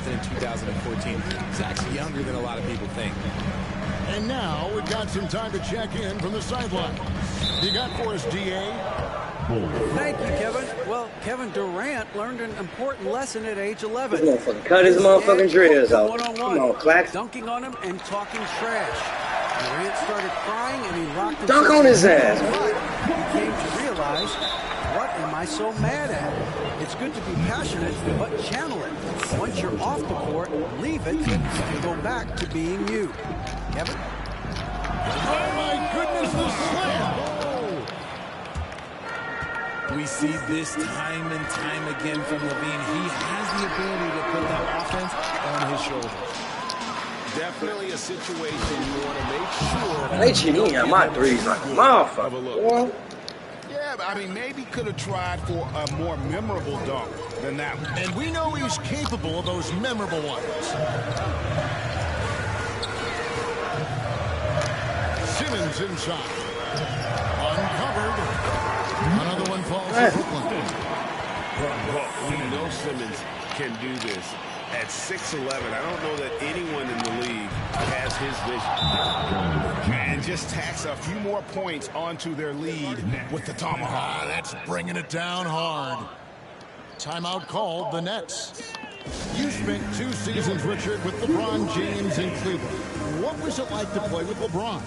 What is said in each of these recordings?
drafted in 2014. He's actually younger than a lot of people think. And now we've got some time to check in from the sideline. You got for us, DA? Thank you, Kevin. Well, Kevin Durant learned an important lesson at age 11. This motherfucker cut his motherfucking dreads out. Come on, Clack. Dunking on him and talking trash. Durant started crying and he locked himself. Dunk on his ass. He came to realize, what am I so mad at? It's good to be passionate, but channel it. Once you're off the court, leave it and go back to being you. Kevin? Oh, my goodness, the slam! We see this time and time again from Levine. He has the ability to put that offense on his shoulders. Definitely a situation you want to make sure. They cheating at my threes like a motherfucker. Yeah, but I mean, maybe could have tried for a more memorable dunk than that one. And we know he's capable of those memorable ones. Simmons inside. Uncovered. Another one falls to Brooklyn. Well, we know Simmons can do this. At 6'11", I don't know that anyone in the league has his vision. And just tacks a few more points onto their lead with the tomahawk. That's bringing it down hard. Timeout called, the Nets. You spent 2 seasons, Richard, with LeBron James in Cleveland. What was it like to play with LeBron?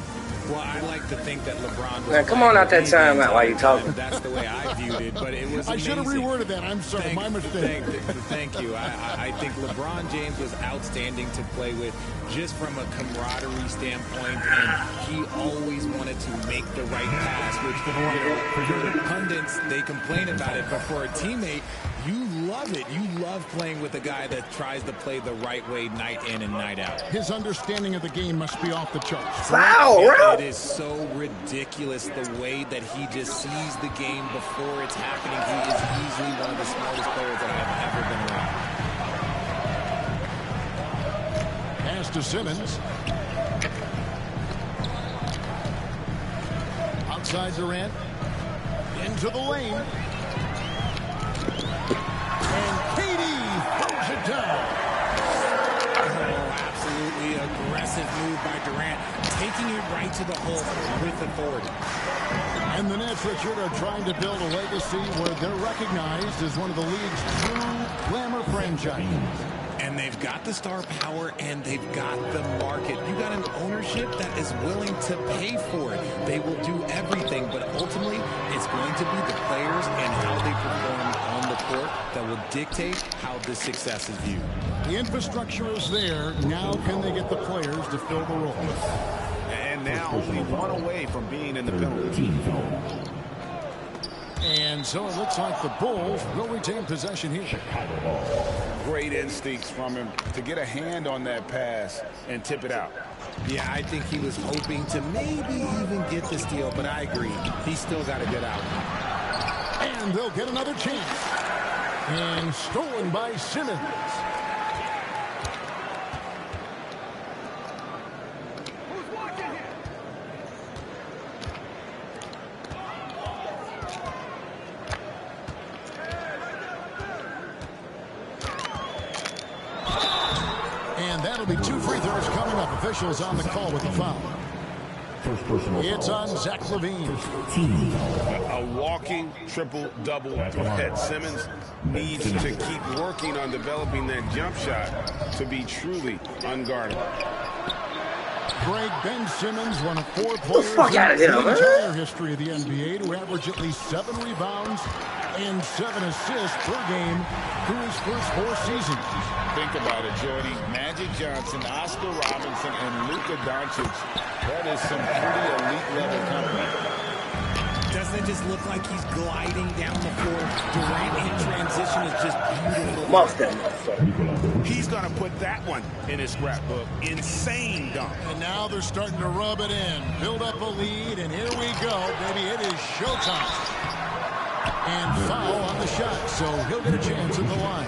Well, I like to think that LeBron was... Man, come on out that timeout while you talking. That's the way I viewed it, but it was I should have amazing. reworded that. I'm sorry, my mistake. Thank you. I think LeBron James was outstanding to play with just from a camaraderie standpoint, and he always wanted to make the right pass, which, for the pundits, they complain about it, but for a teammate, you love it. You love playing with a guy that tries to play the right way night in and night out. His understanding of the game must be off the charts. Wow, it is so ridiculous the way that he just sees the game before it's happening. He is easily one of the smartest players that I have ever been around. Pass to Simmons. Outside Durant. Into the lane. And KD throws it down. Oh, absolutely aggressive move by Durant, taking it right to the hole with authority. And the Nets, Richard, are trying to build a legacy where they're recognized as one of the league's true glamour franchises. And they've got the star power and they've got the market. You got an ownership that is willing to pay for it. They will do everything, but ultimately it's going to be the players and how they perform on the court that will dictate how this success is viewed. The infrastructure is there. Now can they get the players to fill the role? And now only one away from being in the penalty. And so it looks like the Bulls will retain possession here. Great instincts from him to get a hand on that pass and tip it out. Yeah, I think he was hoping to maybe even get the steal, but I agree. He's still got to get out. And they'll get another chance. And stolen by Simmons. That'll be 2 free throws coming up. Officials on the call with the foul. It's on Zach LaVine. A walking triple-double threat. Simmons needs to keep working on developing that jump shot to be truly unguardable. Greg, Ben Simmons, one of 4 players in the entire history of the NBA to average at least 7 rebounds and 7 assists per game through his first 4 seasons. Think about it, Jordy. Magic Johnson, Oscar Robinson, and Luka Doncic. That is some pretty elite-level company. Doesn't it just look like he's gliding down the floor? Durant in transition is just beautiful. Muff that motherfucker. He's going to put that one in his scrapbook. Insane dunk. And now they're starting to rub it in. Build up a lead, and here we go, baby. It is showtime. And foul on the shot, so he'll get a chance at the line.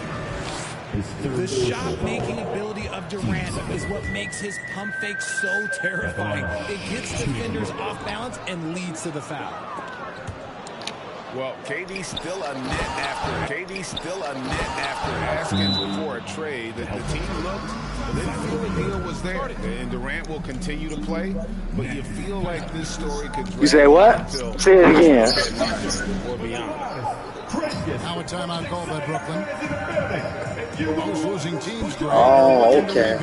The shot-making ability of Durant is what makes his pump fake so terrifying. It gets defenders off balance and leads to the foul. Well, KD's still a net after. KD's still a net after asking for a trade. The team looked, but they didn't feel the deal was there. And Durant will continue to play, but you feel like this story could drag. You say what? Say it again. Or beyond. Now a timeout called by Brooklyn. Most losing teams go. Oh, okay.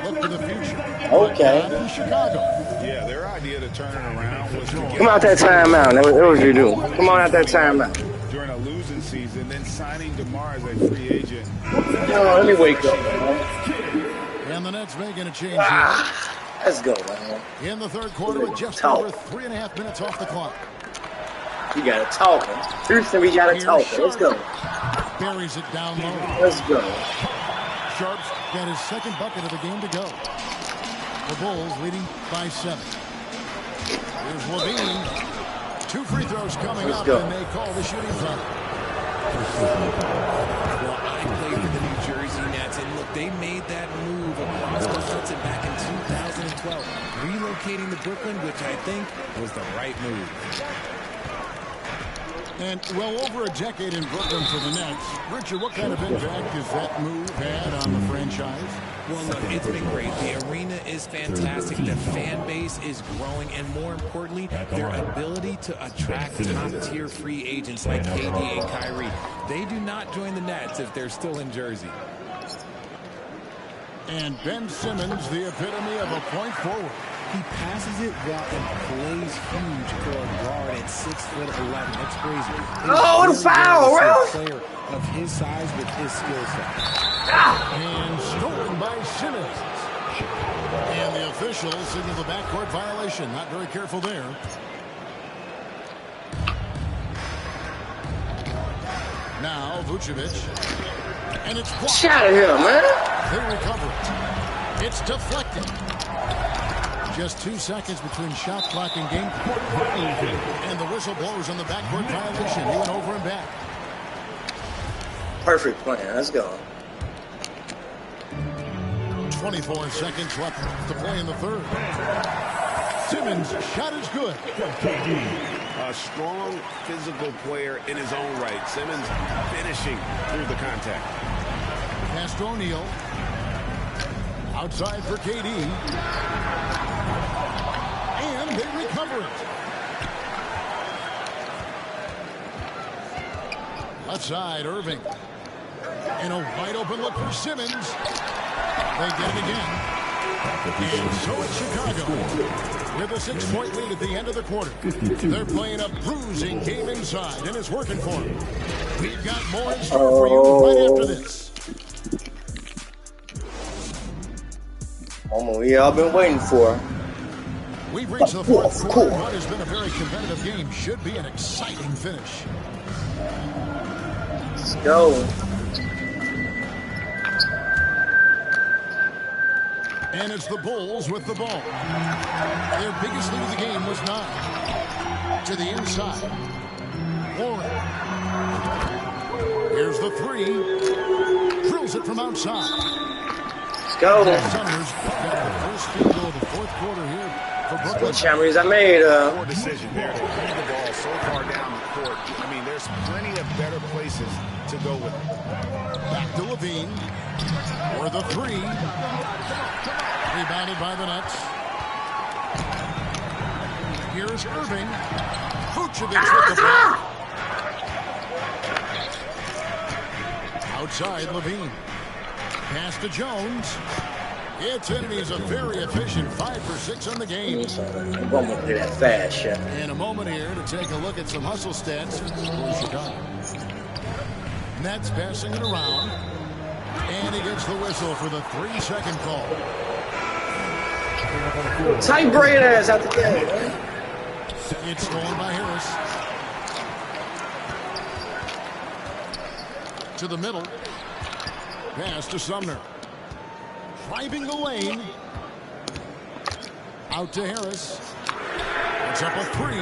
Look to the future. Okay. Not in Chicago. Yeah, their idea to turn it around was to get Come out that timeout. That was you do. Come on out that timeout. during a losing season, then signing DeMar as a free agent. Yo, let me wake up, man. And the Nets making a change Let's go, man. here. In the third quarter with just over 3.5 minutes off the clock. We got to talking. Houston, we got to talking. Let's go. Buries it down low. Let's go. Sharp's got his second bucket of the game to go. The Bulls leading by 7. Here's Levine. 2 free throws coming Let's up, go. and they call the shooting foul. Well, I played for the New Jersey Nets, and look, they made that move across the Hudson back in 2012, relocating to Brooklyn, which I think was the right move. And well over a decade in Brooklyn for the Nets. Richard, what kind of impact has that move had on the franchise? Well, look, it's been great. The arena is fantastic. The fan base is growing. And more importantly, their ability to attract top-tier free agents like KD and Kyrie. They do not join the Nets if they're still in Jersey. And Ben Simmons, the epitome of a point forward. He passes it well and plays huge for a guard at 6'11". That's crazy. Oh, what a foul, Ralph! Player of his size with his skill set. And stolen by Simmons. And the officials signal the backcourt violation. Not very careful there. Now Vucevic. And it's blocked. Get out of here, man. They recover it. It's deflected. Just 2 seconds between shot clock and game clock. And the whistle blows on the backcourt violation. He went over and back. Perfect plan. Let's go. 24 seconds left to play in the third. Simmons' shot is good. A strong physical player in his own right. Simmons finishing through the contact. Pass to O'Neal. Outside for KD. And they recover it. Left side, Irving. And a wide open look for Simmons. They get it again. And so it's Chicago with a 6-point lead at the end of the quarter. They're playing a bruising game inside, and it's working for them. We've got more in store for you right after this. Moment we all been waiting for. We've reached the fourth quarter. What has been a very competitive game. Should be an exciting finish. Let's go. And it's the Bulls with the ball. Their biggest lead of the game was 9. To the inside. Warren. Here's the 3. Drills it from outside. Let's go. Summers got the first field goal of the fourth quarter here for Brooklyn. What champions I made. Poor decision there to bring the ball so far down the court. I mean, there's plenty of better places to go with it. Back to Levine. For the 3. Rebounded by the Nets. Here's Irving. Vucevic with the ball. Outside, Levine. Pass to Jones. It's in, and he's a very efficient 5 for 6 on the game. I'm going to play that fast shot. In a moment here to take a look at some hustle stats for Chicago. Nets passing it around. And he gets the whistle for the 3-second call. Tight braid ass out the game. It's stolen by Harris. To the middle. Pass to Sumner. Driving the lane. Out to Harris. It's up a 3.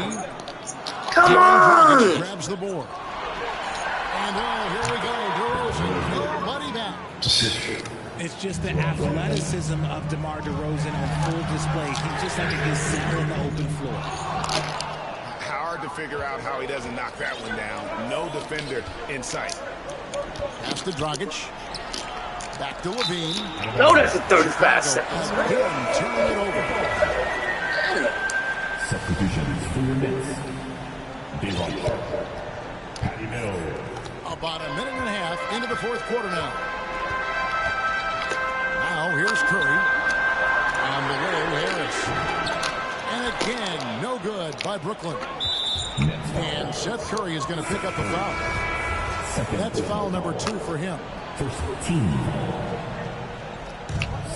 Come on. Grabs the board. And here we go. DeRozan. Nobody back. It's just the athleticism of DeMar DeRozan on full display. He's just like a gazelle on the open floor. Hard to figure out how he doesn't knock that one down. No defender in sight. Pass to Dragic. Back to Levine. No, that's a 35 seconds. Again, turning it over. Substitutions for your Nets. Devon. Patty Mills. About a minute and a half into the fourth quarter now. Now here's Curry. On the way to Harris. And again, no good by Brooklyn. And Seth Curry is going to pick up a foul. That's foul number 2 for him. First team.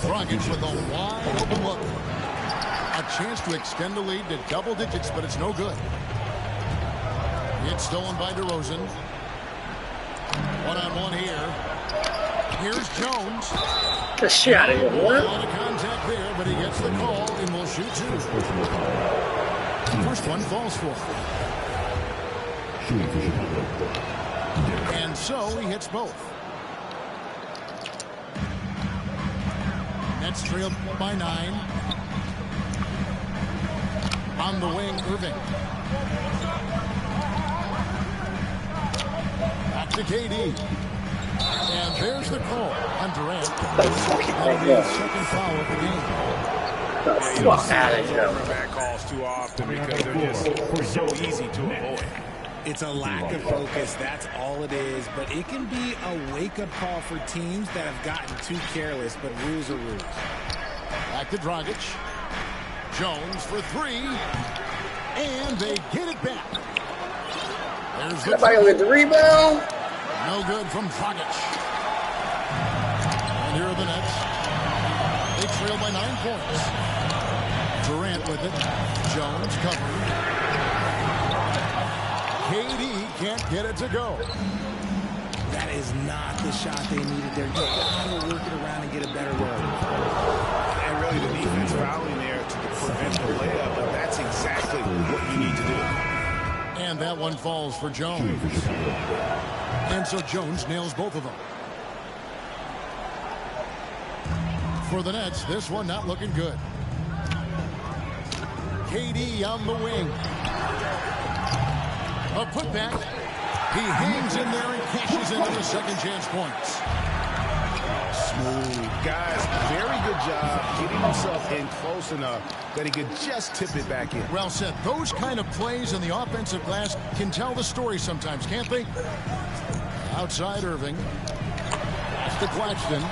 Dragic with a wide open look. A chance to extend the lead to double digits, but it's no good. It's stolen by DeRozan. One-on-one here. Here's Jones. The shot of A lot of contact there, but he gets the call and will shoot 2. First one falls for him. Shooting for Chicago. And so he hits both. Nets trailed by 9. On the wing, Irving. Back to KD. And there's the call on Durant. That'll be his second foul of the game. fuck out of here. Back calls too often because they're just so easy to avoid. It's a lack of focus. That's all it is. But it can be a wake-up call for teams that have gotten too careless. But rules are rules. Back to Dragic. Jones for 3. And they get it back. There's the Somebody with the rebound. no good from Dragic. And here are the Nets. They trail by 9 points. Durant with it. Jones covered. KD can't get it to go. That is not the shot they needed there. You got to work it around and get a better look. And really the defense fouling there to prevent the layup, but that's exactly what you need to do. And that one falls for Jones. And so Jones nails both of them. For the Nets, this one not looking good. KD on the wing. A putback. He hangs in there and cashes into the second chance points. Smooth. Guys, very good job getting himself in close enough that he could just tip it back in. Well said. Those kind of plays in the offensive glass can tell the story sometimes, can't they? Outside Irving. Pass to Claxton.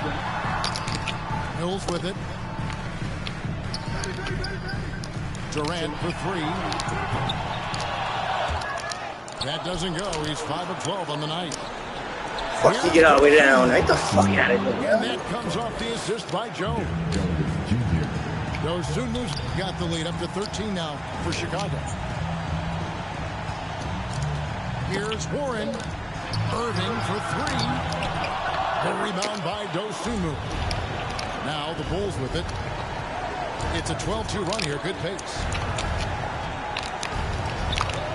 Mills with it. Durant for 3. That doesn't go. He's 5 of 12 on the night. Fuck, you get all the way down. Get the fuck out of here. And that comes off the assist by Jones. Dosunmu's got the lead up to 13 now for Chicago. Here's Warren. Irving for 3. The rebound by Dosunmu. Now the Bulls with it. It's a 12-2 run here. Good pace.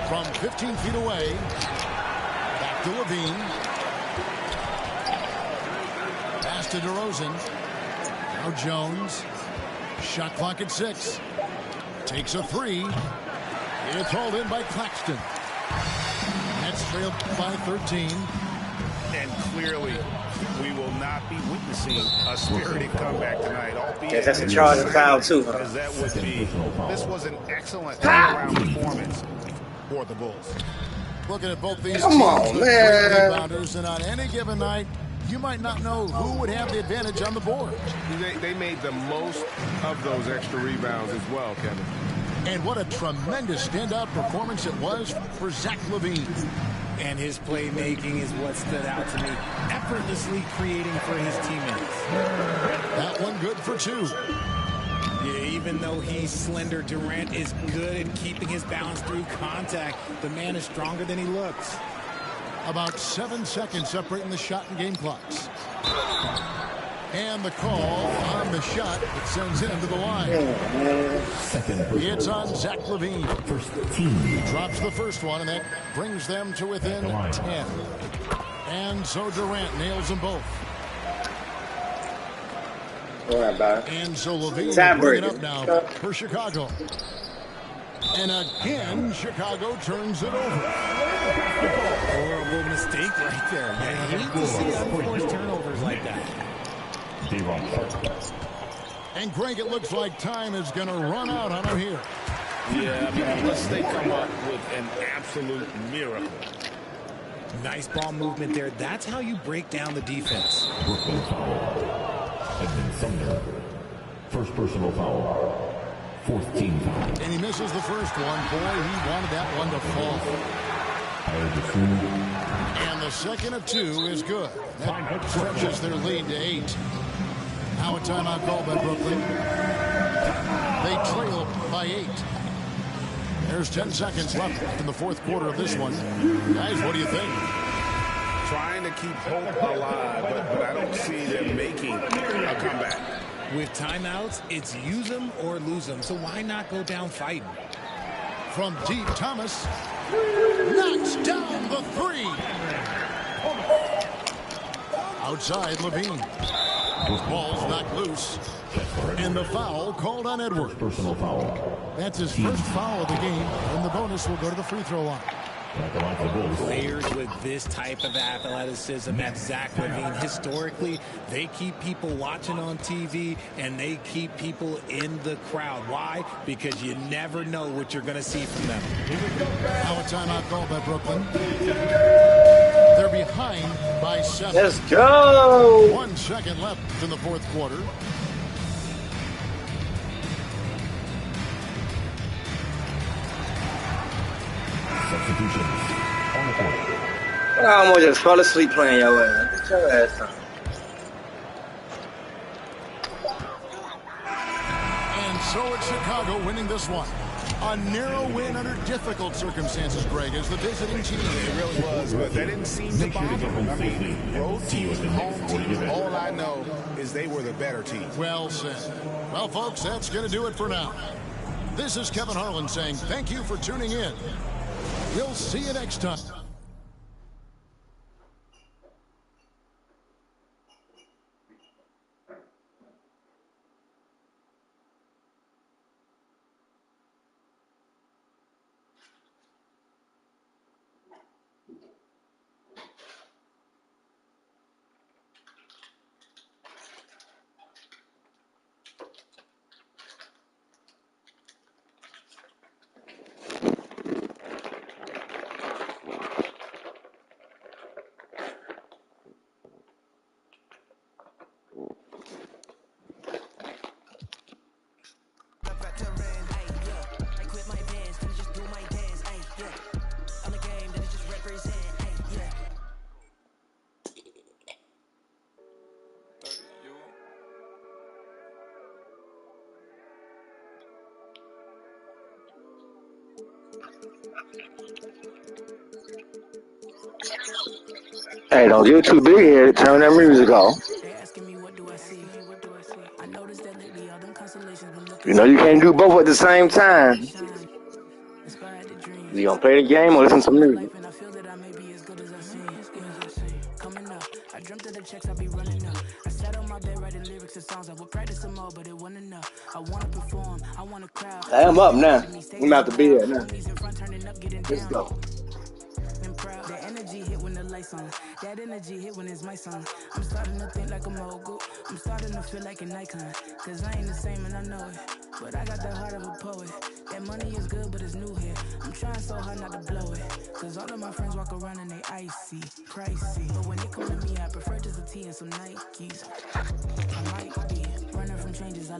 From 15 feet away. Back to Levine. Pass to DeRozan. Now Jones. Shot clock at 6. Takes a 3. It's hauled in by Claxton. Nets trailed by 13. And clearly, we will not be witnessing a spirited comeback tonight. Yes, that's a charge and foul, too. Because that would be, this was an excellent all-around performance for the Bulls. Looking at both these Come on, teams, man. rebounders, and on any given night, you might not know who would have the advantage on the board. They made the most of those extra rebounds as well, Kevin. And what a tremendous standout performance it was for Zach LaVine. And his playmaking is what stood out to me. Effortlessly creating for his teammates. That one good for 2. Yeah, even though he's slender, Durant is good at keeping his balance through contact. The man is stronger than he looks. About 7 seconds separating the shot and game clocks. And the call on the shot that sends him to the line. It's on Zach LaVine. First team. He drops the first one, and that brings them to within 10. And so Durant nails them both. Don't worry about it. And so LaVine Time will bring it break. up now for Chicago. And again, Chicago turns it over. Horrible mistake right there. You hate to see unforced turnovers like that. And Greg, it looks like time is going to run out on him here. Yeah, I mean, unless they come up with an absolute miracle. Nice ball movement there. That's how you break down the defense. Brooklyn foul. Edmund Sumner. First personal foul. Fourth team foul. And he misses the first one. Boy, he wanted that one to fall. And the second of two is good. That stretches their lead to 8. Now a timeout call by Brooklyn. They trail by 8. There's 10 seconds left in the fourth quarter of this one. Guys, what do you think? Trying to keep hope alive, but I don't see them making a comeback. With timeouts, it's use them or lose them. So why not go down fighting? From deep, Thomas knocks down the 3. Outside, Levine. Ball's knocked loose. And the foul called on Edwards. Personal foul. That's his first foul of the game, and the bonus will go to the free throw line. Players with this type of athleticism at Zach Levine, historically, they keep people watching on TV and they keep people in the crowd. Why? Because you never know what you're going to see from them. Now a timeout call by Brooklyn. They're behind by 7. Let's go. 1 second left in the fourth quarter. Substitutions on the court. I almost just fell asleep playing your ass. Get your ass on. And so it's Chicago winning this one. A narrow win under difficult circumstances, Greg, as the visiting team. It really was, but that didn't seem to bother them. I mean, road teams, home teams, all I know is they were the better team. Well said. Well, folks, that's going to do it for now. This is Kevin Harlan saying thank you for tuning in. We'll see you next time. Hey, don't get too big here. Turn that music off. You know you can't do both at the same time. You gonna play the game or listen to music? I'm up now. I'm about to be there now. Let's go. That energy hit when the lights on. That energy hit when it's my song. I'm starting to think like a mogul. I'm starting to feel like an icon. Cause I ain't the same and I know it. But I got the heart of a poet. That money is good but it's new here. I'm trying so hard not to blow it. Cause all of my friends walk around and they icy, pricey. But when they come to me I prefer just a tee and some Nikes. I might be running from changes.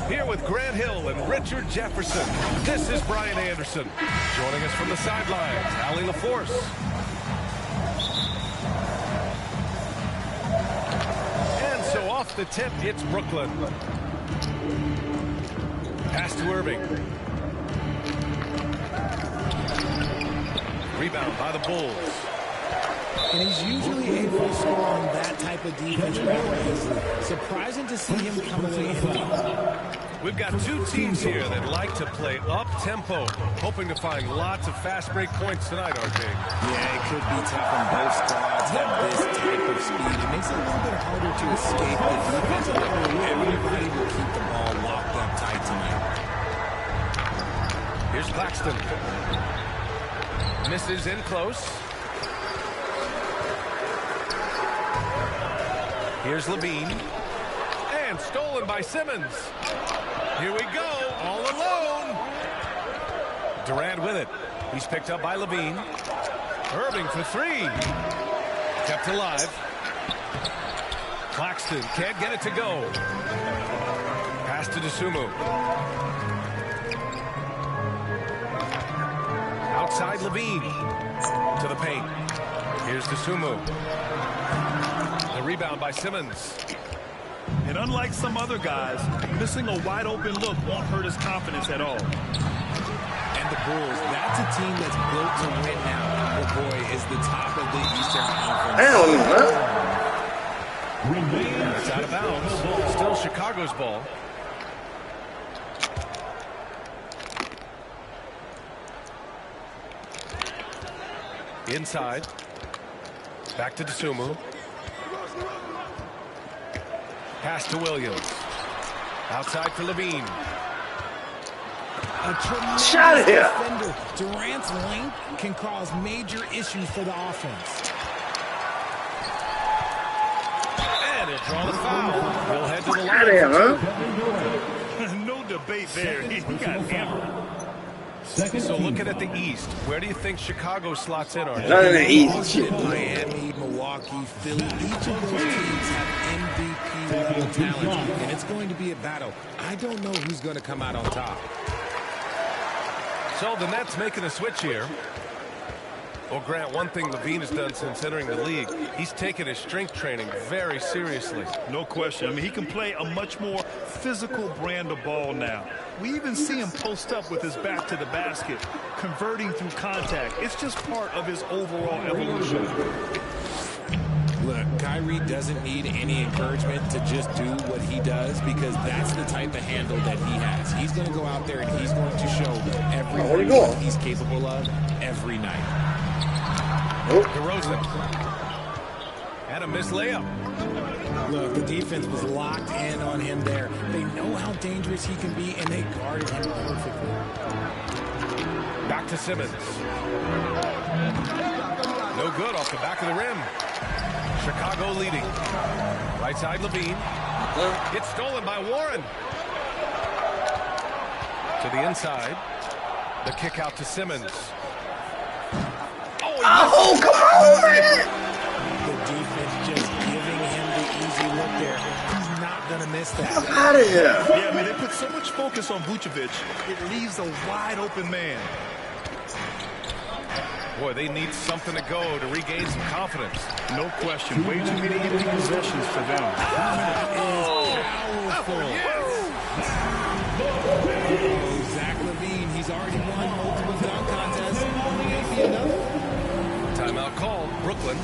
Here with Grant Hill and Richard Jefferson, this is Brian Anderson. Joining us from the sidelines, Allie LaForce. And so off the tip, it's Brooklyn. Pass to Irving. Rebound by the Bulls. And he's usually able to score on that type of defense rather easily. Surprising to see him come away empty. We've got two teams here that like to play up-tempo, hoping to find lots of fast break points tonight, RJ. Yeah, it could be tough when both squads have this type of speed. It makes it a little bit harder to escape the defense. Everybody will keep the ball locked up tight Here's Claxton. Misses in close. Here's Levine. And stolen by Simmons. Here we go, all alone. Durant with it. He's picked up by Levine. Irving for three. Kept alive. Claxton can't get it to go. Pass to Dosunmu. Outside Levine. To the paint. Here's Dosunmu. The rebound by Simmons. And unlike some other guys, missing a wide open look won't hurt his confidence at all. And the Bulls, that's a team that's built to win now. The boy is the top of the Eastern Conference. It's out of bounds. Still Chicago's ball. Inside. Back to Dosunmu. Pass to Williams. Outside for Levine. A tremendous Shot here. defender. Durant's length can cause major issues for the offense. And he'll draw the foul. We'll head to the Out of here, line. huh? No debate there. He got hammered. So looking at the East, where do you think Chicago slots in, Archie? None of the easy shit. Miami, Milwaukee, Philly, each of those teams have MVP level talent, and it's going to be a battle. I don't know who's going to come out on top. So the Nets making a switch here. Well, Grant, one thing Levine has done since entering the league, he's taken his strength training very seriously. No question. I mean, he can play a much more physical brand of ball now. We even see him post up with his back to the basket, converting through contact. It's just part of his overall evolution. Look, Kyrie doesn't need any encouragement to just do what he does because that's the type of handle that he has. He's going to go out there and he's going to show everyone what he's capable of every night. DeRozan. Had a missed layup. Look, the defense was locked in on him there. They know how dangerous he can be, and they guarded him perfectly. Back to Simmons. No good off the back of the rim. Chicago leading. Right side Levine. Gets stolen by Warren. To the inside. The kick out to Simmons. Oh, come on, man! The defense just giving him the easy look there. He's not going to miss that. Get out of here. Yeah, I mean, they put so much focus on Vucevic, it leaves a wide open man. Boy, they need something to go to regain some confidence. No question. Way too many empty possessions for them. That is powerful. Oh, Zach LaVine, he's already won multiple dunk contests. Maybe another. Timeout called. Brooklyn.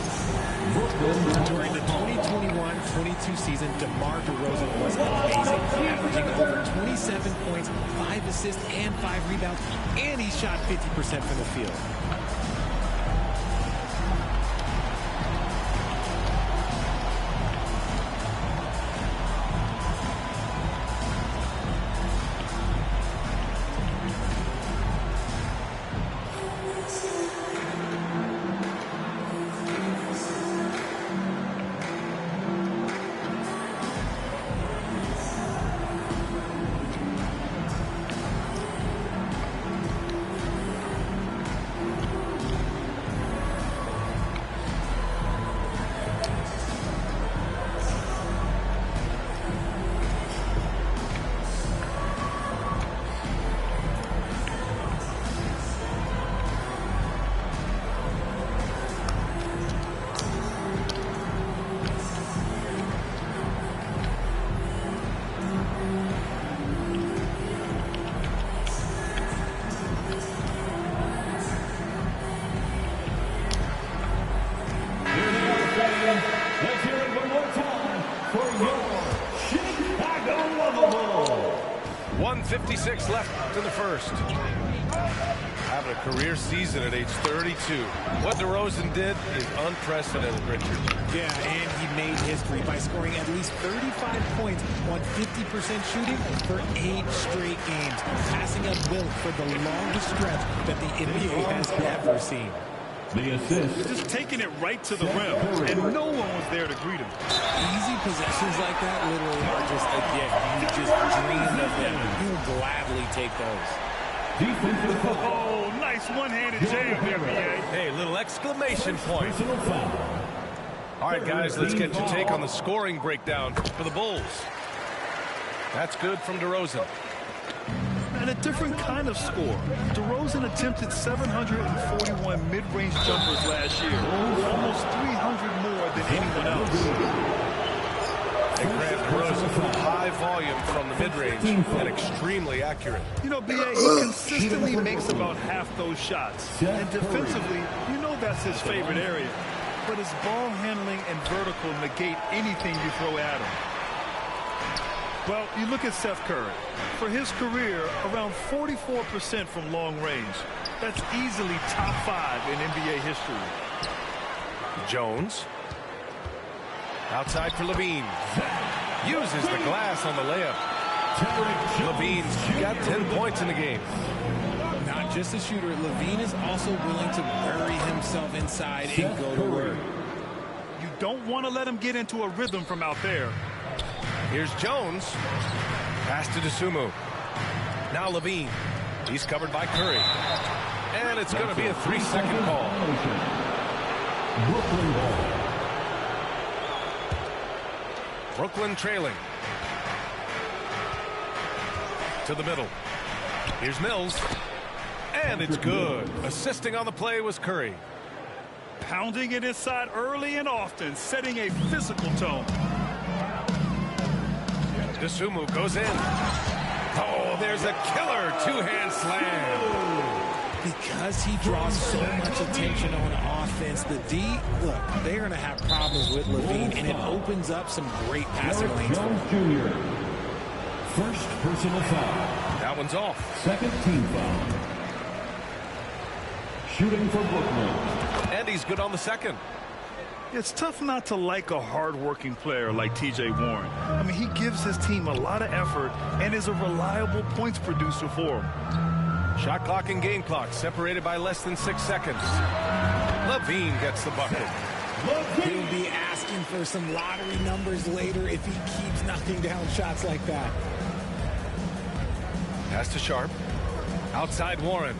During the 2021-22 season, DeMar DeRozan was amazing, averaging over 27 points, 5 assists, and 5 rebounds, and he shot 50% from the field. Let's hear it one more time for your Chicago Bulls. 1:56 left in the first. Having a career season at age 32. What DeRozan did is unprecedented, Richard. Yeah, and he made history by scoring at least 35 points on 50% shooting for 8 straight games, passing up Wilt for the longest stretch that the NBA has ever seen. The assist. Just taking it right to the rim, and no one was there to greet him. Easy possessions like that literally are just a gift. You just dream of them. You'll gladly take those. Oh, nice one-handed jam there, BA. Hey, little exclamation point. All right, guys, let's get your take on the scoring breakdown for the Bulls. That's good from DeRozan. And a different kind of score. DeRozan attempted 741 mid-range jumpers last year, almost 300 more than anyone else. And Grant DeRozan, high volume from the mid-range and extremely accurate. You know, BA, he consistently makes about half those shots. And defensively, you know that's his favorite area. But his ball handling and vertical negate anything you throw at him. Well, you look at Seth Curry. For his career, around 44% from long range. That's easily top 5 in NBA history. Jones. Outside for Levine. Uses the glass on the layup. Levine's got 10 points in the game. Not just a shooter, Levine is also willing to bury himself inside and go to work. You don't want to let him get into a rhythm from out there. Here's Jones. Pass to DeSumo. Now Levine. He's covered by Curry. And it's going to be a 3-second call. Brooklyn ball. Brooklyn trailing. To the middle. Here's Mills. And it's good. Assisting on the play was Curry. Pounding it inside early and often, setting a physical tone. DeSumo goes in. Oh, there's a killer two-hand slam. Because he draws so much attention on offense, the D, look, they're going to have problems with Levine, and it opens up some great passing lanes for him. Jr. First personal foul. That one's off. Second team foul. Shooting for Brooklyn. And he's good on the second. It's tough not to like a hard-working player like T.J. Warren. I mean, he gives his team a lot of effort and is a reliable points producer for him. Shot clock and game clock separated by less than 6 seconds. Levine gets the bucket. He'll be asking for some lottery numbers later if he keeps knocking down shots like that. Pass to Sharp. Outside Warren.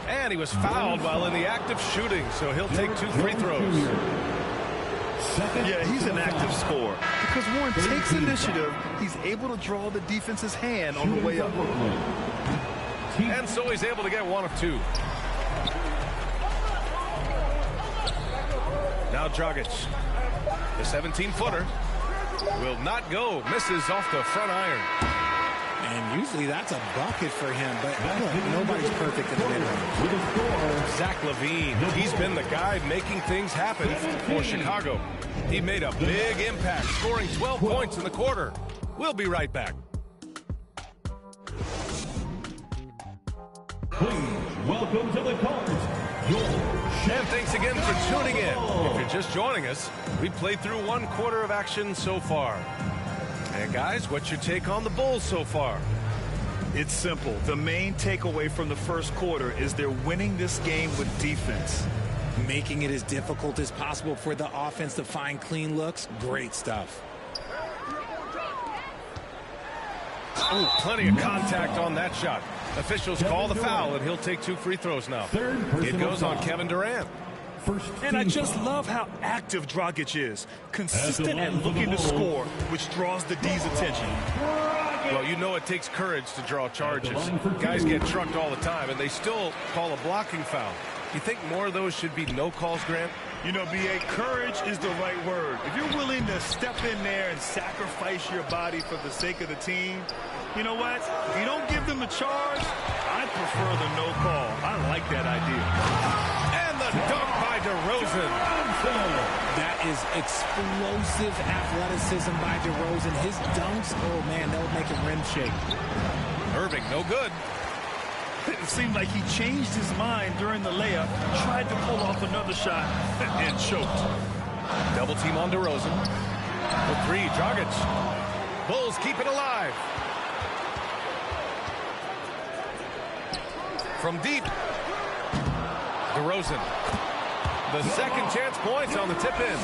And he was fouled while in the act of shooting, so he'll take 2 free throws. Yeah, he's an active scorer. Because Warren takes initiative, he's able to draw the defense's hand on the way up. And so he's able to get 1 of 2. Now Dragic. The 17-footer will not go. Misses off the front iron. And usually that's a bucket for him, but look, nobody's perfect in the mid-range. Zach LaVine, he's been the guy making things happen for Chicago. He made a big impact, scoring 12 points in the quarter. We'll be right back. Please welcome to the court, And thanks again for tuning in. If you're just joining us, we played through 1 quarter of action so far. And guys, what's your take on the Bulls so far? It's simple. The main takeaway from the first quarter is they're winning this game with defense. Making it as difficult as possible for the offense to find clean looks. Great stuff. Oh, plenty of contact on that shot. Officials call the foul, and he'll take 2 free throws now. It goes on Kevin Durant. And I just love how active Dragic is. Consistent and looking to score, which draws the D's attention. Well, you know it takes courage to draw charges. Guys get trucked all the time, and they still call a blocking foul. You think more of those should be no calls, Grant? You know, B.A., courage is the right word. If you're willing to step in there and sacrifice your body for the sake of the team, you know what? If you don't give them a charge, I prefer the no call. I like that idea. And the dunk by DeRozan. That is explosive athleticism by DeRozan. His dunks, oh man, that would make him rim shake. Irving, no good. It seemed like he changed his mind during the layup, tried to pull off another shot, and choked. Double team on DeRozan. The three, Dragic. Bulls keep it alive. From deep, DeRozan. The second chance points on the tip in.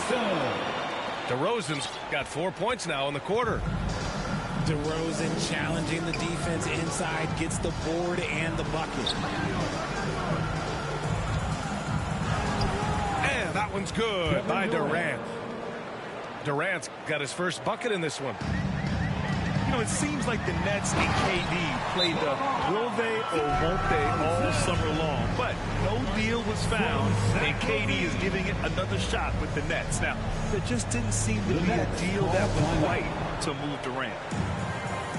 DeRozan's got 4 points now in the quarter. DeRozan challenging the defense inside, gets the board and the bucket. And that one's good by Durant. Durant's got his first bucket in this one. You know, it seems like the Nets and KD played the will they or won't they all summer long, but no deal was found, and KD is giving it another shot with the Nets. Now, there just didn't seem to be a deal that was right to move Durant.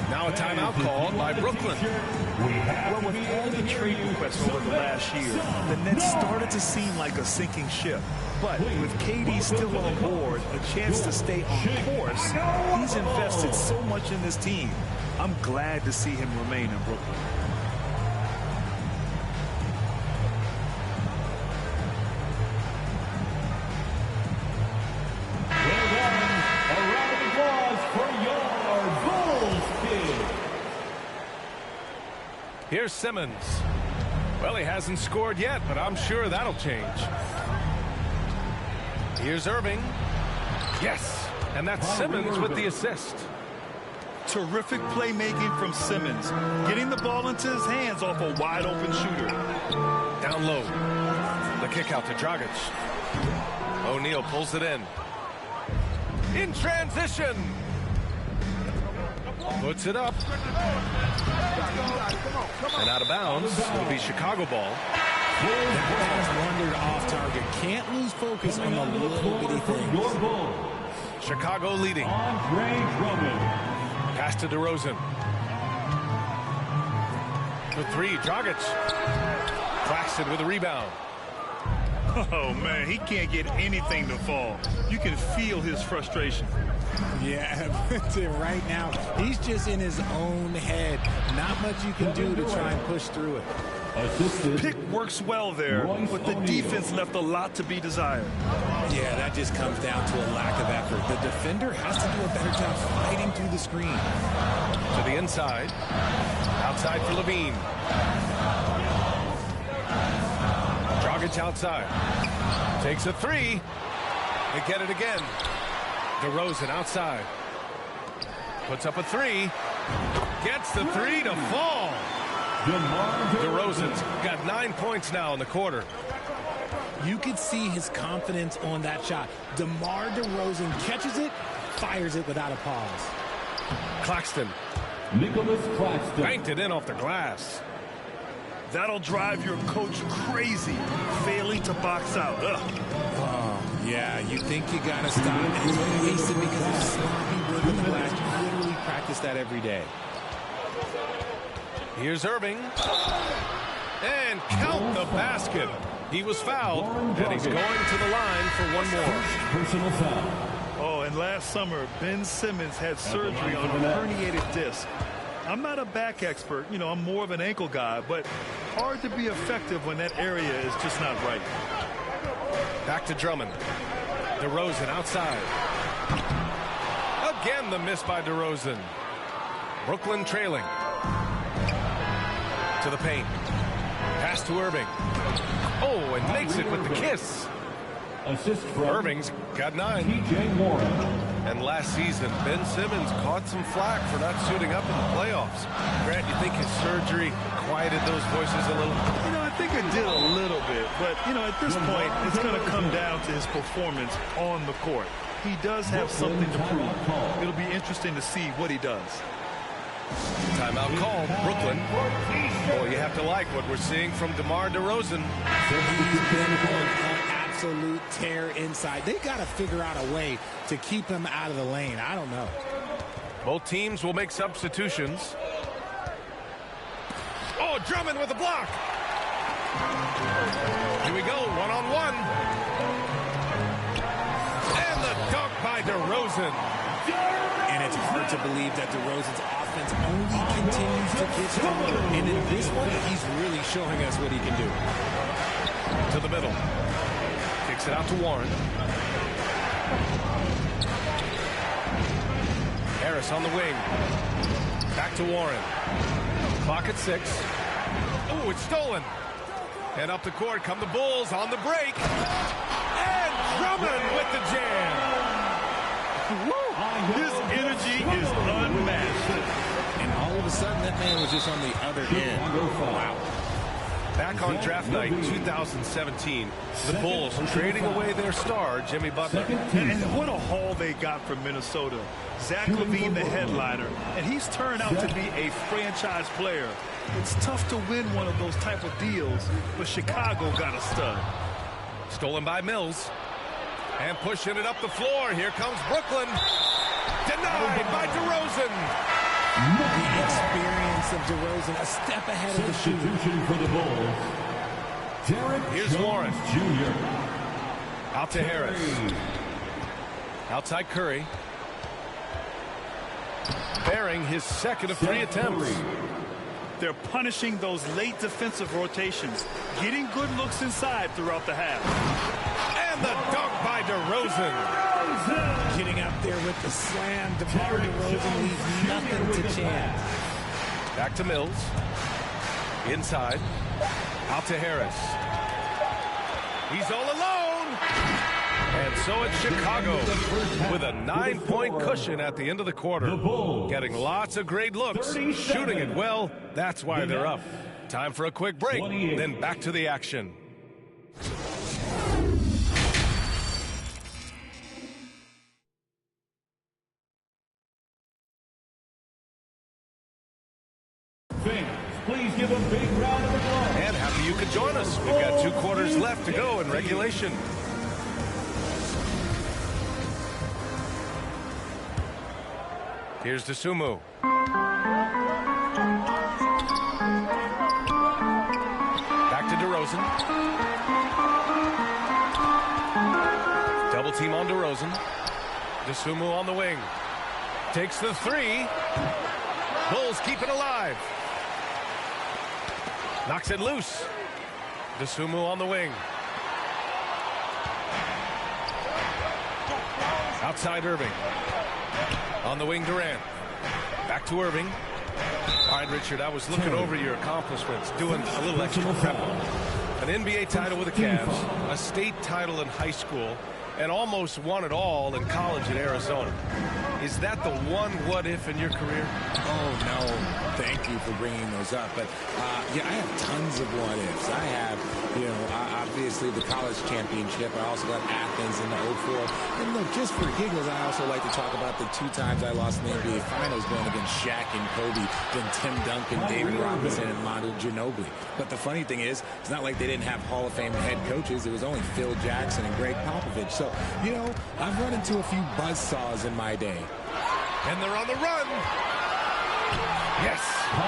Now a timeout called by Brooklyn. Well, with all the trade requests over the last year, the Nets started to seem like a sinking ship. But with KD still on board, a chance to stay on course, he's invested so much in this team. I'm glad to see him remain in Brooklyn. Here's Simmons. Well, he hasn't scored yet, but I'm sure that'll change. Here's Irving. Yes, and that's Simmons with the assist. Terrific playmaking from Simmons, getting the ball into his hands off a wide-open shooter. Down low. The kick out to Dragic. O'Neal pulls it in. In transition. Puts it up. And out of bounds. It'll be Chicago ball. That has wandered off target. Can't lose focus on the little bitty things. Chicago leading. Pass to DeRozan. The three, Dragic. Claxton with a rebound. Oh, man, he can't get anything to fall. You can feel his frustration. Yeah, right now, he's just in his own head. Not much you can do to try and push through it. Pick works well there, but the defense left a lot to be desired. Yeah, that just comes down to a lack of effort. The defender has to do a better job fighting through the screen. To the inside. Outside for Levine. Dragic outside. Takes a three. They get it again. DeRozan outside. Puts up a three. Gets the three to fall. DeRozan's got 9 points now in the quarter. You could see his confidence on that shot. DeMar DeRozan catches it, fires it without a pause. Claxton. Banked it in off the glass. That'll drive your coach crazy, failing to box out. Ugh. Oh, yeah, you think you got to stop. And it's wasted because of sloppy work in the glass. You literally practice that every day. Here's Irving. And count the basket. He was fouled, and he's going to the line for one more. Personal foul. Oh, and last summer, Ben Simmons had surgery on a herniated disc. I'm not a back expert, you know, I'm more of an ankle guy, but hard to be effective when that area is just not right. Back to Drummond. DeRozan outside. Again, the miss by DeRozan. Brooklyn trailing. To the paint. Pass to Irving. Oh, and makes it with the kiss. Assist from Irving's got 9. T.J. Warren. And last season, Ben Simmons caught some flack for not suiting up in the playoffs. Grant, you think his surgery quieted those voices a little? You know, I think it did a little bit. But, you know, at this point, it's going to come down to his performance on the court. He does have something to prove. It'll be interesting to see what he does. Timeout called, Brooklyn. Boy, you have to like what we're seeing from DeMar DeRozan. He's been on an absolute tear inside. They got to figure out a way to keep him out of the lane. I don't know. Both teams will make substitutions. Oh, Drummond with a block. Here we go, one-on-one. And the dunk by DeRozan. And And it's hard to believe that DeRozan's offense only continues to get stronger. And in this one, he's really showing us what he can do. To the middle. Kicks it out to Warren. Harris on the wing. Back to Warren. Clock at 6. Oh, it's stolen. And up the court come the Bulls on the break. And Drummond with the jam. His energy is unmatched. And all of a sudden, that man was just on the other end. Wow. Back on draft night 2017, the Bulls trading away their star, Jimmy Butler. And what a haul they got from Minnesota. Zach LaVine, the headliner, and he's turned out to be a franchise player. It's tough to win one of those type of deals, but Chicago got a stud. Stolen by Mills. And pushing it up the floor. Here comes Brooklyn. Denied by DeRozan. The experience of DeRozan, a step ahead of the shooter. For the Bulls, Derek Here's Warren. Jr. Out to Harris. Outside Curry. Bearing his second of 3 attempts. They're punishing those late defensive rotations, getting good looks inside throughout the half. And the dunk by DeRozan. Getting up there with the slam. DeMar DeRozan leaves nothing to chance. Back to Mills. Inside. Out to Harris. He's all alone. And so it's Chicago with a 9-point cushion at the end of the quarter. Getting lots of great looks. Shooting it well. That's why they're up. Time for a quick break. Then back to the action. Please give a big round of applause. And happy you could join us. We've got 2 quarters left to go in regulation. Here's Dosunmu. Back to DeRozan. Double team on DeRozan. Dosunmu on the wing. Takes the 3. Bulls keep it alive. Knocks it loose. Dosunmu on the wing. Outside Irving. On the wing, Durant. Back to Irving. All right, Richard, I was looking over your accomplishments, doing a little extra prep. An NBA title with the Cavs, a state title in high school, and almost won it all in college at Arizona. Is that the one what-if in your career? Oh, no. Thank you for bringing those up. But, yeah, I have tons of what-ifs. I have, you know, obviously the college championship. I also got Athens in the 04. And, look, just for giggles, I also like to talk about the 2 times I lost in the NBA Finals going against Shaq and Kobe, then Tim Duncan, David Robinson, and Manu Ginobili. But the funny thing is, it's not like they didn't have Hall of Fame head coaches. It was only Phil Jackson and Greg Popovich. So, you know, I've run into a few buzzsaws in my day. And they're on the run. Yes.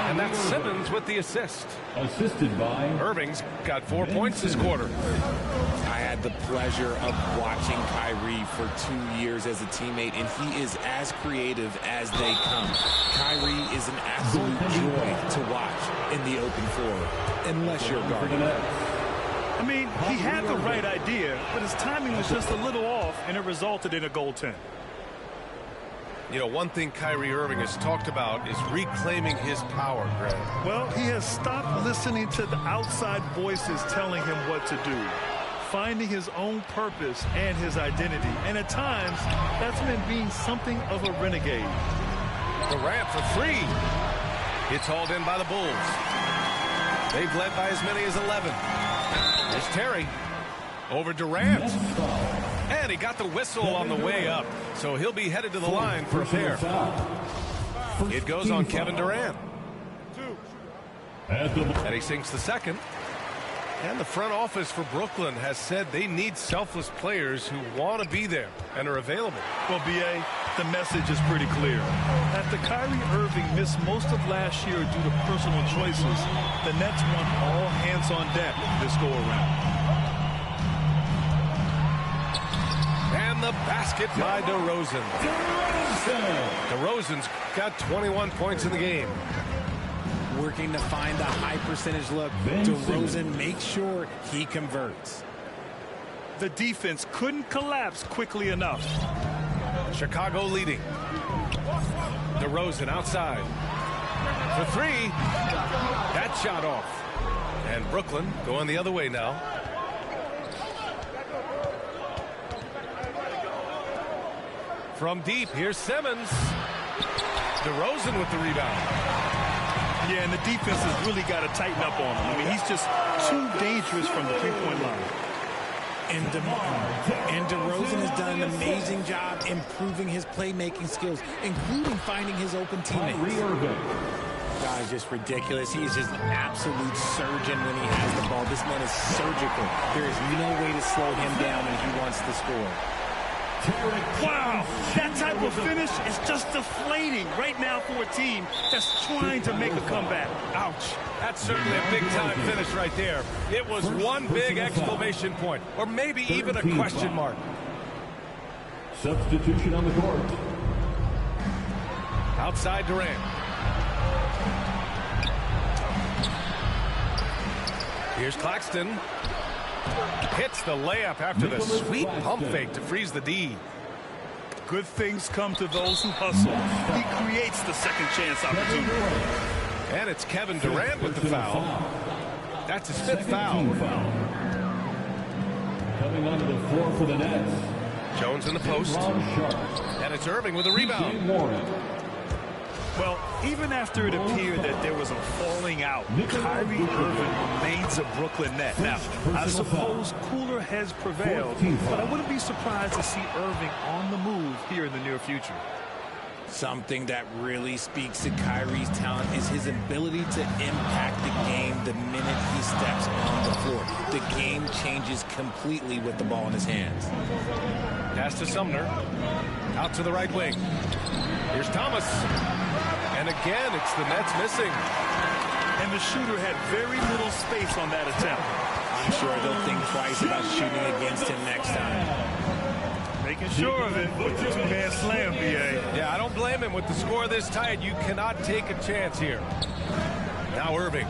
And that's Simmons with the assist. Assisted by Irving's got 4 points this quarter. I had the pleasure of watching Kyrie for 2 years as a teammate, and he is as creative as they come. Kyrie is an absolute joy to watch in the open floor, unless you're guarding. I mean, he had the right idea, but his timing was just a little off, and it resulted in a goaltend. You know, one thing Kyrie Irving has talked about is reclaiming his power, Greg. Well, he has stopped listening to the outside voices telling him what to do, finding his own purpose and his identity. And at times, that's meant being something of a renegade. Durant for 3. It's hauled in by the Bulls. They've led by as many as 11. There's Terry over Durant. And he got the whistle on the way up, so he'll be headed to the line for a pair. It goes on Kevin Durant. And he sinks the second. And the front office for Brooklyn has said they need selfless players who want to be there and are available. Well, B.A., the message is pretty clear. After Kyrie Irving missed most of last year due to personal choices, the Nets want all hands on deck this go-around. And the basket by DeRozan. DeRozan's got 21 points in the game. Working to find the high percentage look. DeRozan makes sure he converts. The defense couldn't collapse quickly enough. Chicago leading. DeRozan outside. For three. That shot off. And Brooklyn going the other way now. From deep, here's Simmons. DeRozan with the rebound. Yeah, and the defense has really got to tighten up on him. I mean, he's just too dangerous from the three-point line. And DeRozan has done an amazing job improving his playmaking skills, including finding his open teammates. Guy's just ridiculous. He is just an absolute surgeon when he has the ball. This man is surgical. There is no way to slow him down when he wants to score. Wow, that type of finish is just deflating right now for a team that's trying to make a comeback. Ouch. That's certainly a big-time finish right there. It was one big exclamation point, or maybe even a question mark. Substitution on the court. Outside Durant. Here's Claxton. Hits the layup after the sweet pump fake to freeze the D. Good things come to those who hustle. He creates the second chance opportunity. And it's Kevin Durant with the foul. That's his fifth foul. Coming onto the floor for the Nets. Jones in the post. And it's Irving with a rebound. Well, even after it appeared that there was a falling out, Kyrie Irving remains a Brooklyn Net. Now, I suppose cooler heads prevailed, but I wouldn't be surprised to see Irving on the move here in the near future. Something that really speaks to Kyrie's talent is his ability to impact the game the minute he steps on the floor. The game changes completely with the ball in his hands. Pass to Sumner. Out to the right wing. Here's Thomas. And again, it's the Nets missing. And the shooter had very little space on that attempt. I'm sure they'll think twice about shooting against him next time. Making sure of it with the two-man slam, B.A. Yeah, I don't blame him. With the score this tight, you cannot take a chance here. Now Irving.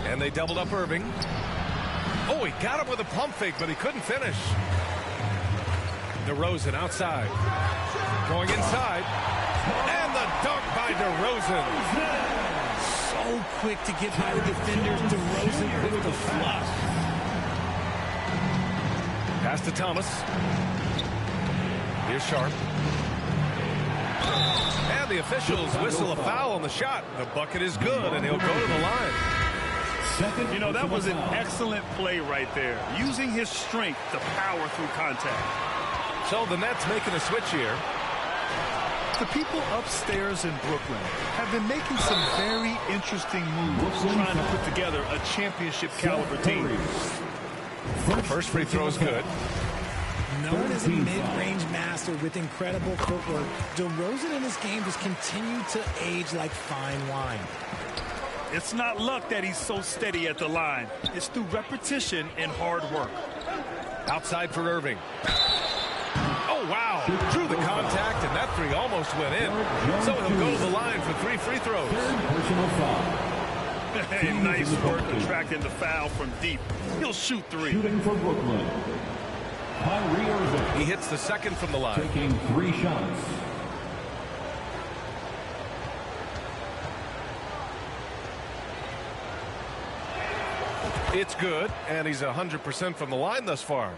And they doubled up Irving. Oh, he got him with a pump fake, but he couldn't finish. DeRozan outside. Going inside. And the dunk by DeRozan. So quick to get by the defenders. DeRozan with the flush. Pass to Thomas. Here's Sharp. And the officials whistle a foul on the shot. The bucket is good, and he'll go to the line. You know, that was an excellent play right there. Using his strength to power through contact. So the Nets making a switch here. The people upstairs in Brooklyn have been making some very interesting moves, trying to put together a championship caliber team. First free throw is good. Known as a mid-range master with incredible footwork, DeRozan in his game just continued to age like fine wine. It's not luck that he's so steady at the line. It's through repetition and hard work. Outside for Irving. Oh, wow. Drew the contact, and that three almost went in. So he'll go to the line for 3 free throws. Hey, nice work attracting the foul from deep. He'll shoot 3. Shooting for Brooklyn. Kyrie Irving. He hits the second from the line. Taking 3 shots. It's good, and he's 100% from the line thus far.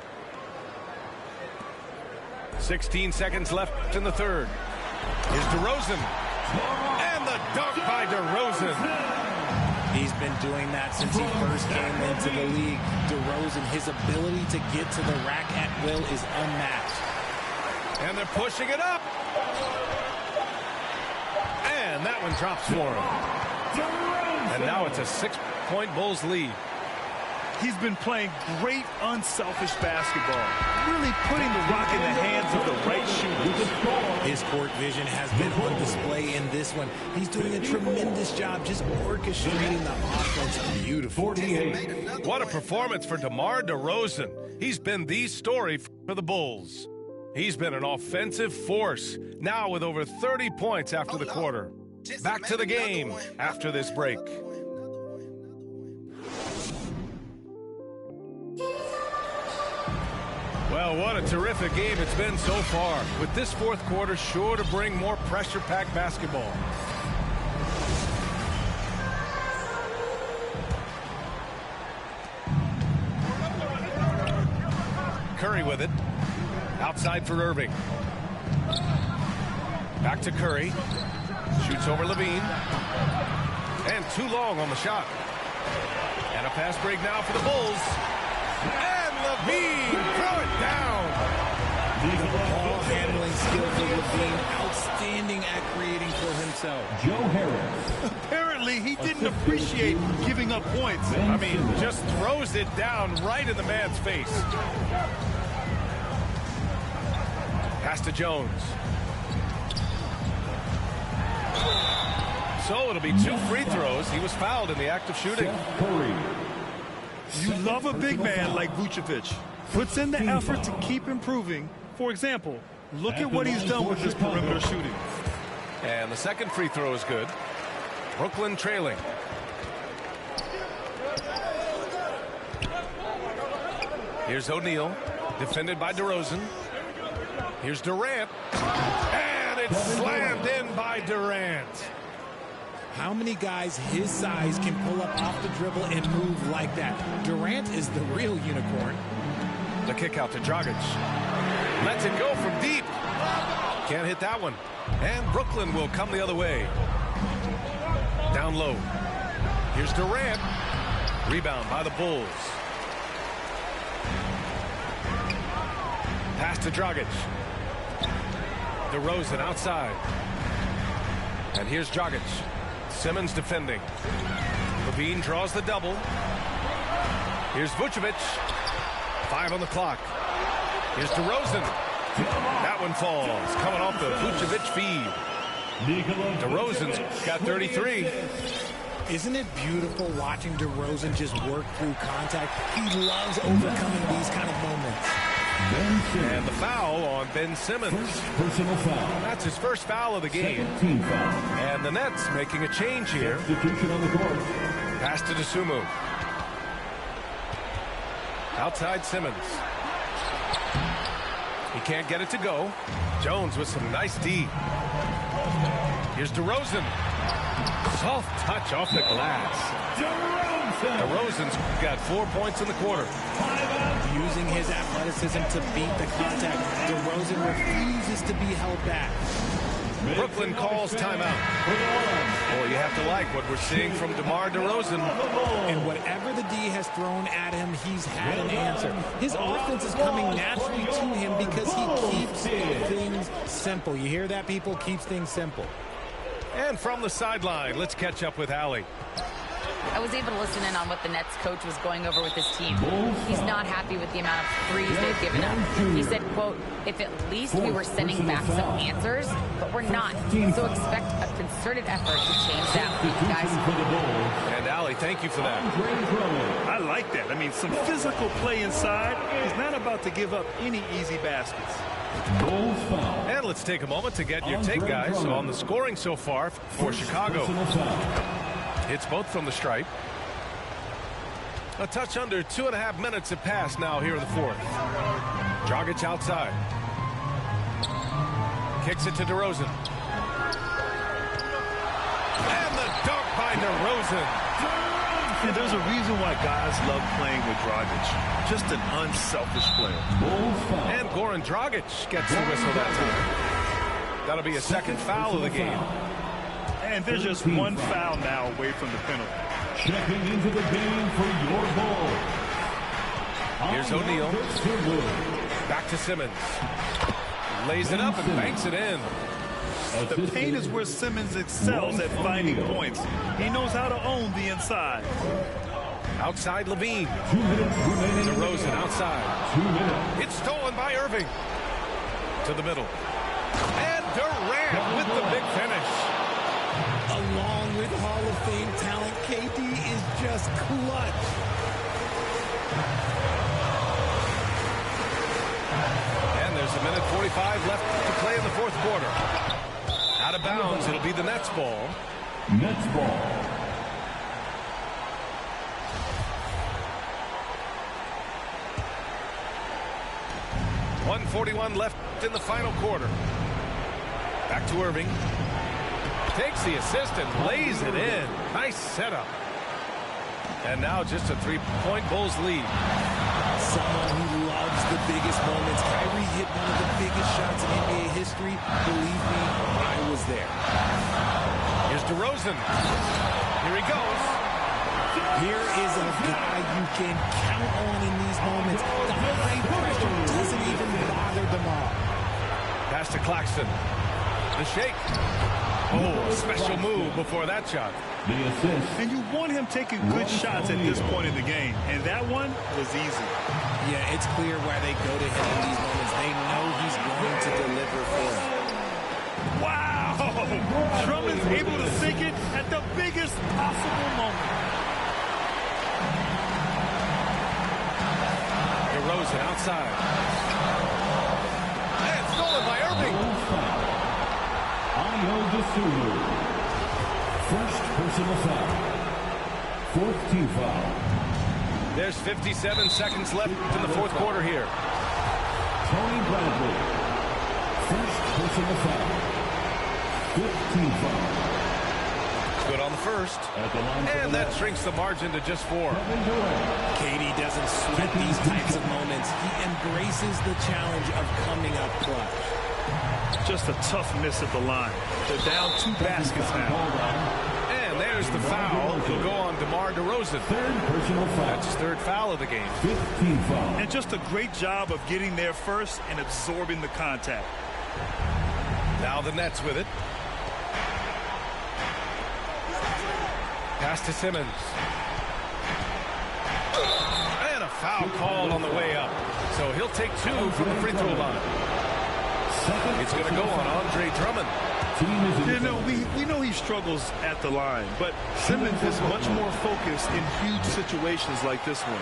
16 seconds left in the third. Here's DeRozan. And the dunk by DeRozan. He's been doing that since he first came into the league. DeRozan, his ability to get to the rack at will is unmatched. And they're pushing it up. And that one drops for him. And now it's a 6-point Bulls lead. He's been playing great, unselfish basketball, really putting the rock in the hands of the right shooters. His court vision has been on display in this one. He's doing a tremendous job just orchestrating the offense beautifully. What a performance for DeMar DeRozan. He's been the story for the Bulls. He's been an offensive force, now with over 30 points after the quarter. Back to the game after this break. Well, what a terrific game it's been so far, with this fourth quarter sure to bring more pressure-packed basketball. Curry with it. Outside for Irving. Back to Curry. Shoots over Levine. And too long on the shot. And a pass break now for the Bulls. And Levine, throw it down. The ball handling skill for Levine, outstanding at creating for himself. Joe Harris. Apparently, he didn't appreciate giving up points. I mean, just throws it down right in the man's face. Pass to Jones. So it'll be 2 free throws. He was fouled in the act of shooting. Curry. You love a big man like Vucevic. Puts in the effort to keep improving. For example, look at what he's done with his perimeter shooting. And the second free throw is good. Brooklyn trailing. Here's O'Neal, defended by DeRozan. Here's Durant. And it's slammed in by Durant. How many guys his size can pull up off the dribble and move like that? Durant is the real unicorn. The kick out to Dragic. Lets it go from deep. Can't hit that one. And Brooklyn will come the other way. Down low. Here's Durant. Rebound by the Bulls. Pass to Dragic. DeRozan outside. And here's Dragic. Simmons defending. Levine draws the double. Here's Vucevic. 5 on the clock. Here's DeRozan. That one falls. Coming off the Vucevic feed. DeRozan's got 33. Isn't it beautiful watching DeRozan just work through contact? He loves overcoming these kind of moments. And the foul on Ben Simmons. Personal foul. That's his first foul of the game. Team foul. And the Nets making a change here. Substitution on the court. Pass to DeSumo. Outside Simmons. He can't get it to go. Jones with some nice D. Here's DeRozan. Soft touch off the glass. DeRozan's got 4 points in the quarter. Using his athleticism to beat the contact, DeRozan refuses to be held back. Brooklyn calls timeout. Boy, you have to like what we're seeing from DeMar DeRozan. And whatever the D has thrown at him, he's had an answer. His offense is coming naturally to him because he keeps things simple. You hear that, people? Keeps things simple. And from the sideline, let's catch up with Allie. I was able to listen in on what the Nets coach was going over with his team. He's not happy with the amount of threes they've given up. He said, quote, if at least we were sending back some answers, but we're not. So expect a concerted effort to change that, guys. And Allie, thank you for that. I like that. I mean, some physical play inside. He's not about to give up any easy baskets. And let's take a moment to get your take, guys, on the scoring so far for Chicago. Hits both from the stripe. A touch under 2.5 minutes have passed now here in the fourth. Dragic outside. Kicks it to DeRozan. And the dunk by DeRozan. And there's a reason why guys love playing with Dragic. Just an unselfish player. And Goran Dragic gets the whistle that time. That'll be a second foul of the game. And they're just one foul now away from the penalty. Checking into the game for your ball. Here's O'Neal. Back to Simmons. Lays it up and banks it in. The paint is where Simmons excels at finding points. He knows how to own the inside. Outside Levine. DeRozan outside. It's stolen by Irving. To the middle. And Durant with the big finish. Along with Hall of Fame talent, KD is just clutch. And there's a minute 45 left to play in the fourth quarter. Out of bounds, it'll be the Nets ball. Nets ball. 1:41 left in the final quarter. Back to Irving. Takes the assist and lays it in. Nice setup. And now just a three-point Bulls lead. Someone who loves the biggest moments. Kyrie hit one of the biggest shots in NBA history. Believe me, I was there. Here's DeRozan. Here he goes. Here is a guy you can count on in these moments. The high pressure doesn't even bother DeMar. Pass to Claxton. The shake. Oh, special move before that shot. The assist. And you want him taking good shots at this point in the game. And that one was easy. Yeah, it's clear why they go to him in these moments. They know he's going to deliver for them. Wow! Drummond's able to sink it at the biggest possible moment. DeRozan outside. And stolen by Irving. First personal foul. Fourth team foul. There's 57 seconds left in the fourth quarter here. Tony Bradley. First personal foul. 15 foul. Good on the first. And that shrinks the margin to just 4. KD doesn't sweat these types of moments. He embraces the challenge of coming up clutch. Just a tough miss at the line. They're down 2 baskets now. And there's the foul. He'll go on DeMar DeRozan. Third personal foul. That's his third foul of the game. 15 foul. And just a great job of getting there first and absorbing the contact. Now the Nets with it. Pass to Simmons. And a foul called on the way up. So he'll take 2 from the free throw line. It's going to go on Andre Drummond. You know, we know he struggles at the line, but Simmons is much more focused in huge situations like this one.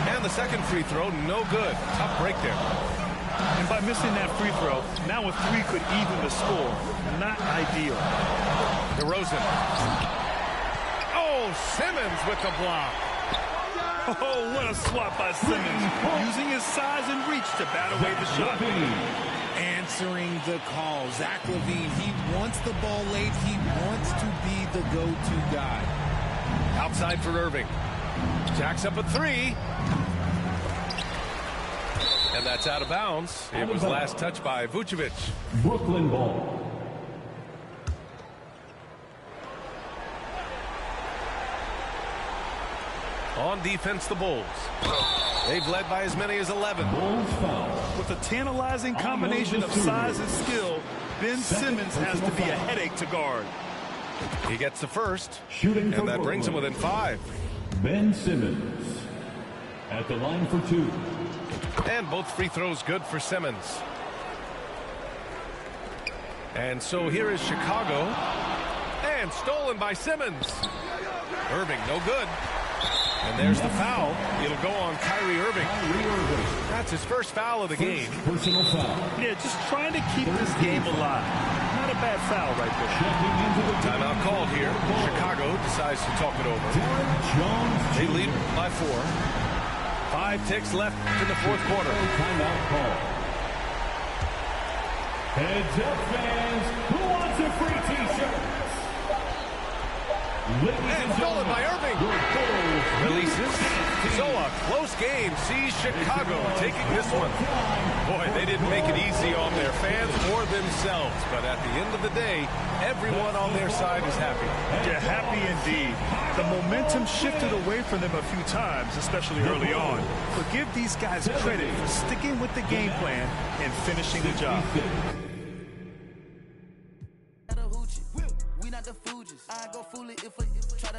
And the second free throw, no good. Tough break there. And by missing that free throw, now a 3 could even the score. Not ideal. DeRozan. Oh, Simmons with the block. Oh, what a swap by Simmons. Using his size and reach to bat away the shot. Answering the call. Zach LaVine, he wants the ball late. He wants to be the go-to guy. Outside for Irving. Jacks up a 3. And that's out of bounds. It was last touched by Vucevic. Brooklyn ball. On defense, the Bulls. They've led by as many as 11. Bulls foul. With a tantalizing combination of size and skill, Ben Simmons has to be a headache to guard. He gets the first, Shooting and that brings him within 5. Ben Simmons at the line for 2. And both free throws good for Simmons. And so here is Chicago. And stolen by Simmons. Irving, no good. And there's the foul. It'll go on Kyrie Irving. That's his first foul of the game. Personal foul. Yeah, just trying to keep this game alive. Not a bad foul right there. Timeout called here. Chicago decides to talk it over. They lead by 4. 5 ticks left in the fourth quarter. Timeout call. Heads up, fans. Who wants a free T-shirt? And stolen by Irving. Releases. So a close game sees Chicago taking this one. Boy, they didn't make it easy on their fans or themselves. But at the end of the day, everyone on their side is happy. Yeah, happy indeed. The momentum shifted away from them a few times, especially early on. But give these guys credit for sticking with the game plan and finishing the job. We not the Fugees. I go fool it if I try to